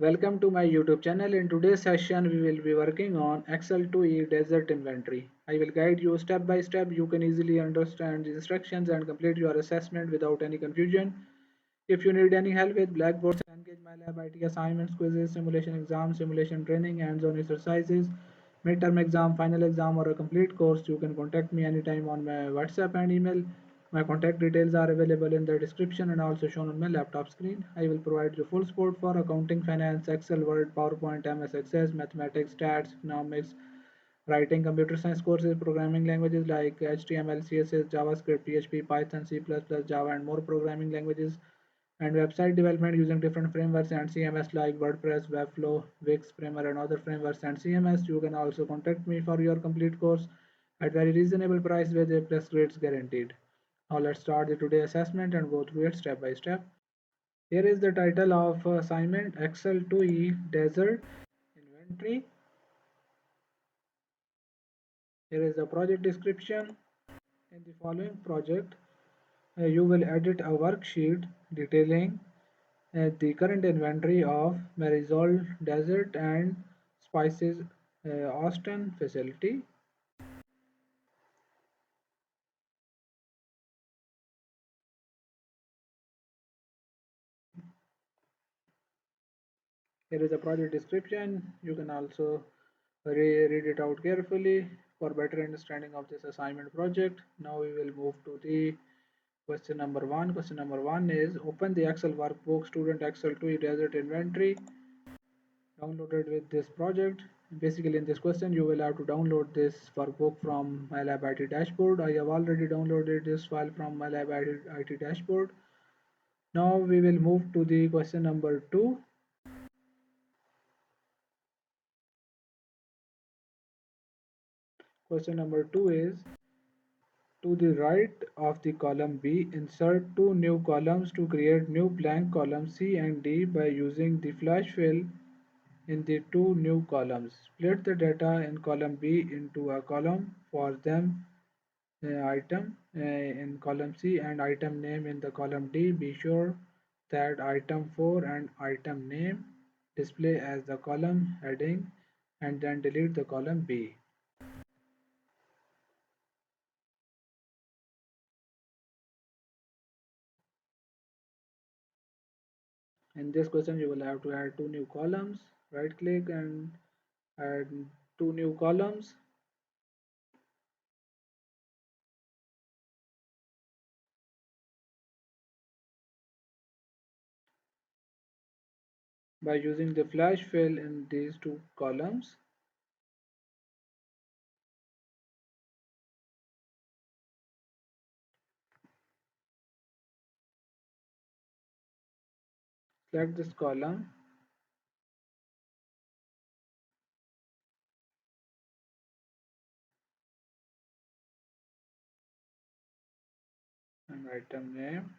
Welcome to my YouTube channel. In today's session, we will be working on Excel 2E Desert Inventory. I will guide you step by step. You can easily understand the instructions and complete your assessment without any confusion. If you need any help with Blackboard, Cengage, MyLab, IT assignments, quizzes, simulation exams, simulation training, hands-on exercises, midterm exam, final exam, or a complete course, you can contact me anytime on my WhatsApp and email. My contact details are available in the description and also shown on my laptop screen. I will provide you full support for accounting, finance, Excel, Word, PowerPoint, MS Access, mathematics, stats, economics, writing, computer science courses, programming languages like HTML, CSS, JavaScript, PHP, Python, C++, Java, and more programming languages, and website development using different frameworks and CMS like WordPress, Webflow, Wix, Primer, and other frameworks and CMS. You can also contact me for your complete course at very reasonable price with A plus grades guaranteed. Now let's start the today assessment and go through it step by step. Here is the title of assignment Excel 2E Desert Inventory. Here is the project description. In the following project, you will edit a worksheet detailing the current inventory of Marisol Dessert and Spices Austin facility. Here is the project description. You can also read it out carefully for better understanding of this assignment project. Now we will move to the question number one. Question number one is open the Excel workbook student Excel 2 desert inventory downloaded with this project. Basically in this question you will have to download this workbook from MyLab IT dashboard. I have already downloaded this file from MyLab IT dashboard. Now we will move to the question number 2. Question number 2 is to the right of the column B, insert two new columns to create new blank columns C and D by using the flash fill in the two new columns. Split the data in column B into a column for them item in column C and item name in the column D. Be sure that item 4 and item name display as the column heading and then delete the column B. In this question you will have to add two new columns. Right click and add two new columns. By using the flash fill in these two columns, select this column and item name,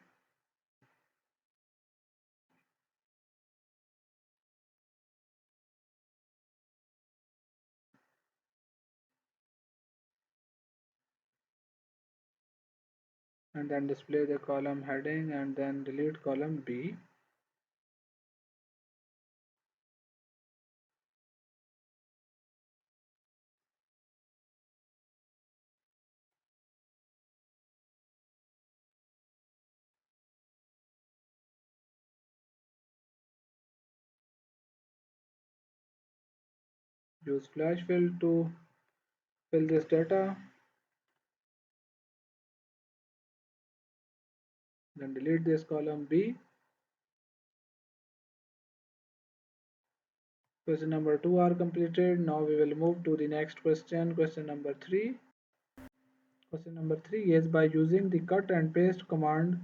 and then display the column heading and then delete column B. Use flash fill to fill this data, then delete this column B. Question number 2 are completed. Now we will move to the next question. Question number 3. Question number 3 is by using the cut and paste command,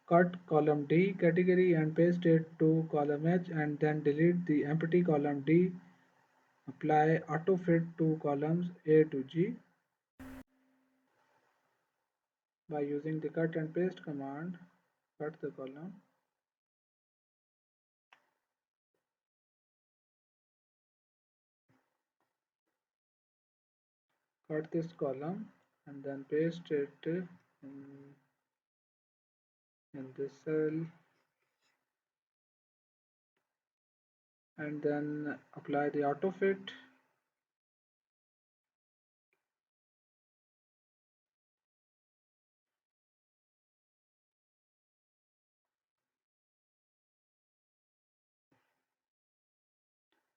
cut column D category and paste it to column H and then delete the empty column D. Apply auto fit to columns A to G. By using the cut and paste command, cut the column, cut this column and then paste it in this cell and then apply the auto fit.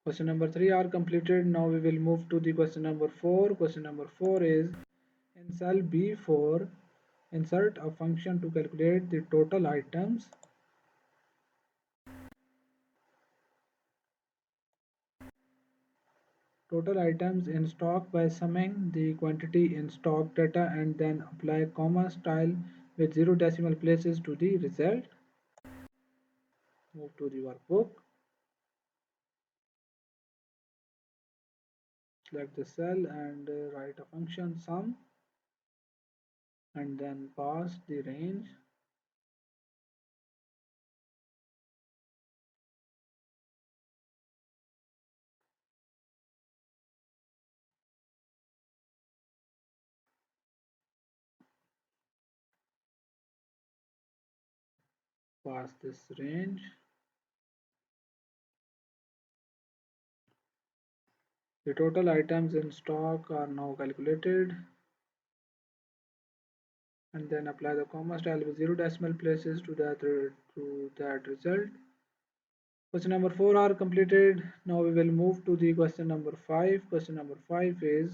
Question number 3 are completed. Now we will move to the question number 4. Question number 4 is in cell B4, insert a function to calculate the total items in stock by summing the quantity in stock data and then apply comma style with 0 decimal places to the result. Move to the workbook. Select the cell and write a function sum and then pass the range. Pass this range. The total items in stock are now calculated, and then apply the comma style with 0 decimal places to that result. Question number 4 are completed. Now we will move to the question number 5. Question number 5 is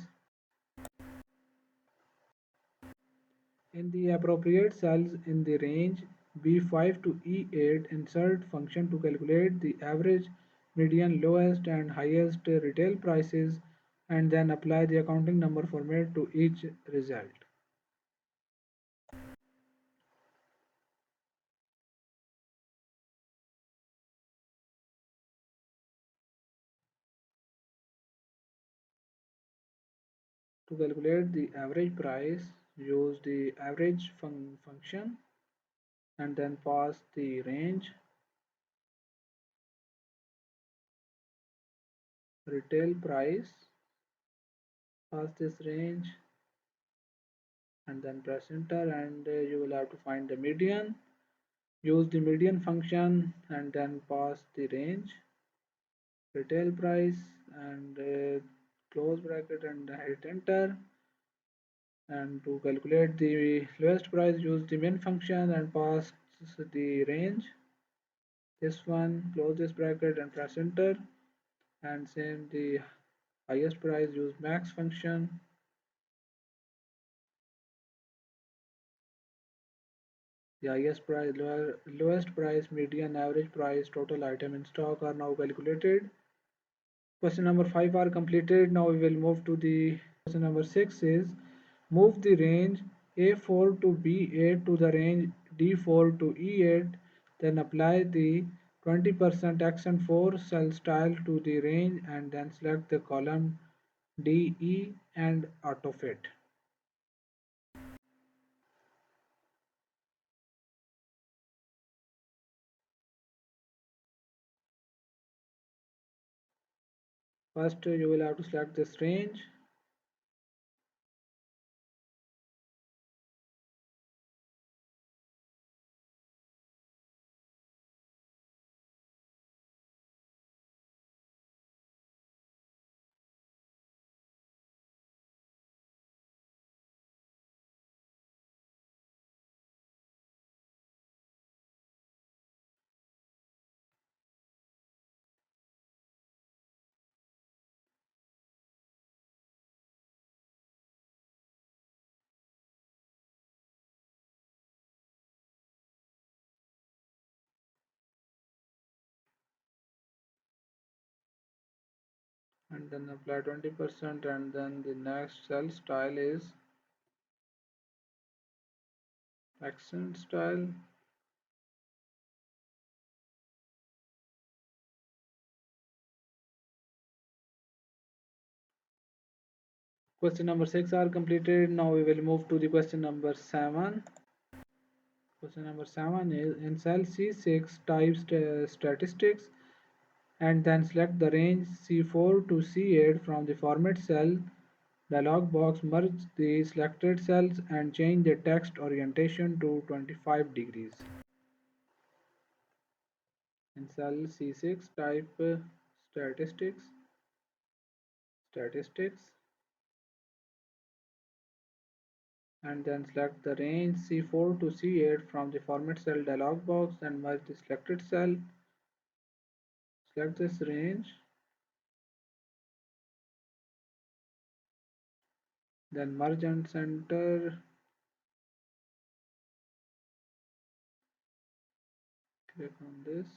in the appropriate cells in the range B5 to E8, insert function to calculate the average, median, lowest and highest retail prices and then apply the accounting number format to each result. To calculate the average price, use the average function and then pass the range, retail price, pass this range and then press enter and you will have to find the median. Use the median function and then pass the range, retail price and close bracket and hit enter. And to calculate the lowest price, use the min function and pass the range, this one, close this bracket and press enter. And same the highest price, use max function. The highest price, lowest price, median, average price, total item in stock are now calculated. Question number 5 are completed. Now we will move to the question number 6 is move the range A4 to B8 to the range D4 to E8, then apply the 20% action 4 cell style to the range and then select the column DE and auto fit. First you will have to select this range. And then apply 20% and then the next cell style is accent style. Question number 6 are completed. Now we will move to the question number 7. Question number 7 is in cell C6 type statistics and then select the range C4 to C8 from the format cell dialog box. Merge the selected cells and change the text orientation to 25 degrees. In cell C6 type statistics, statistics, and then select the range C4 to C8 from the format cell dialog box and merge the selected cell. Select this range, then merge and center. Click on this.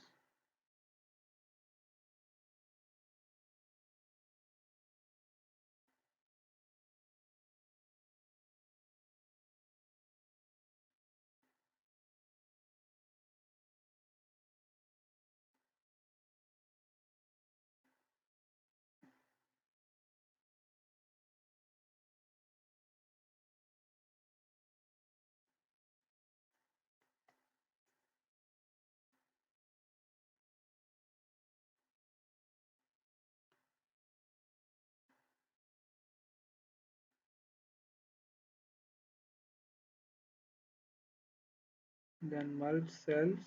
Then merge cells.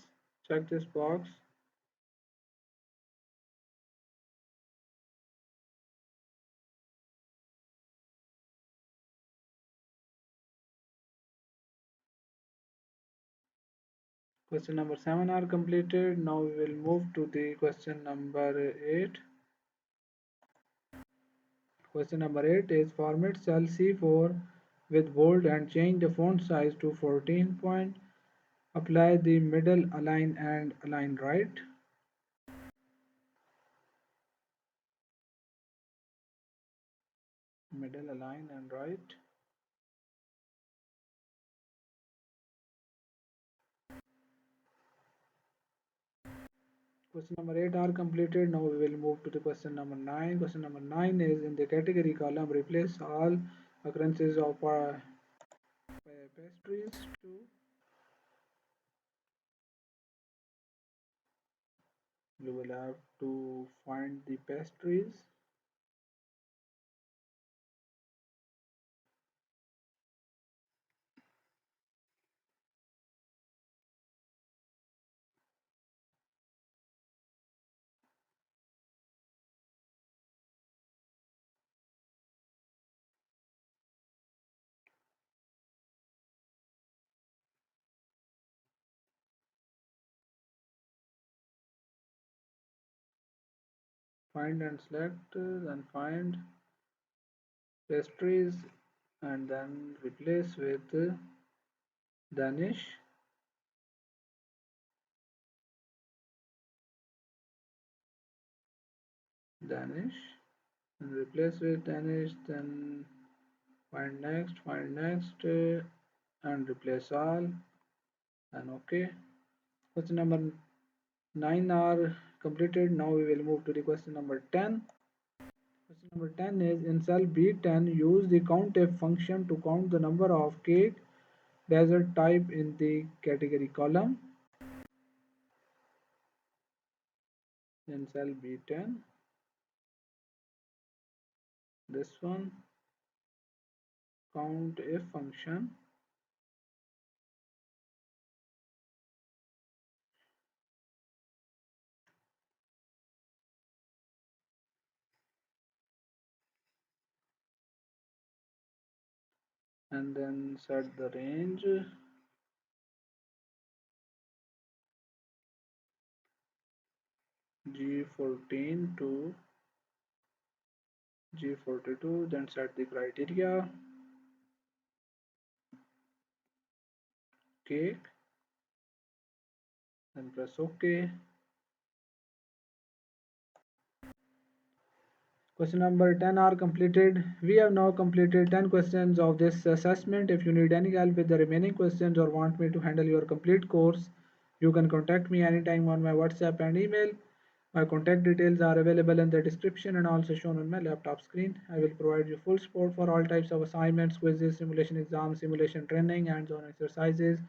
Check this box. Question number 7 are completed. Now we will move to the question number 8. Question number 8 is format cell C4 with bold and change the font size to 14 point. Apply the middle align and align right. Middle align and right. Question number 8 are completed. Now we will move to the question number 9. Question number 9 is in the category column replace all occurrences of pastries to you will have to find the pastries find and select then find pastries and then replace with Danish Danish and replace with Danish, then find next and replace all and okay. Question number 9 are completed. Now we will move to the question number 10. Question number 10 is in cell B10 use the COUNTIF function to count the number of cake dessert type in the category column. In cell B10, this one, COUNTIF function, and then set the range G14 to G42, then set the criteria cake, then press OK. Question number 10 are completed. We have now completed 10 questions of this assessment. If you need any help with the remaining questions or want me to handle your complete course, you can contact me anytime on my WhatsApp and email. My contact details are available in the description and also shown on my laptop screen. I will provide you full support for all types of assignments, quizzes, simulation exams, simulation training, hands-on exercises,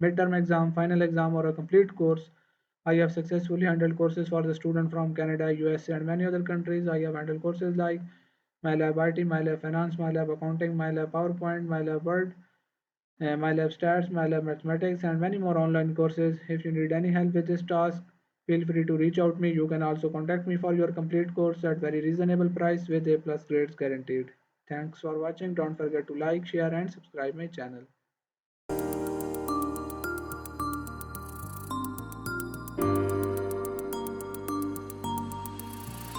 midterm exam, final exam, or a complete course. I have successfully handled courses for the student from Canada, USA, and many other countries. I have handled courses like MyLab IT, MyLab Finance, MyLab Accounting, MyLab PowerPoint, MyLab Word, MyLab Stats, MyLab Mathematics, and many more online courses. If you need any help with this task, Feel free to reach out me. You can also contact me for your complete course at very reasonable price with A plus grades guaranteed. Thanks for watching. Don't forget to like, share and subscribe my channel.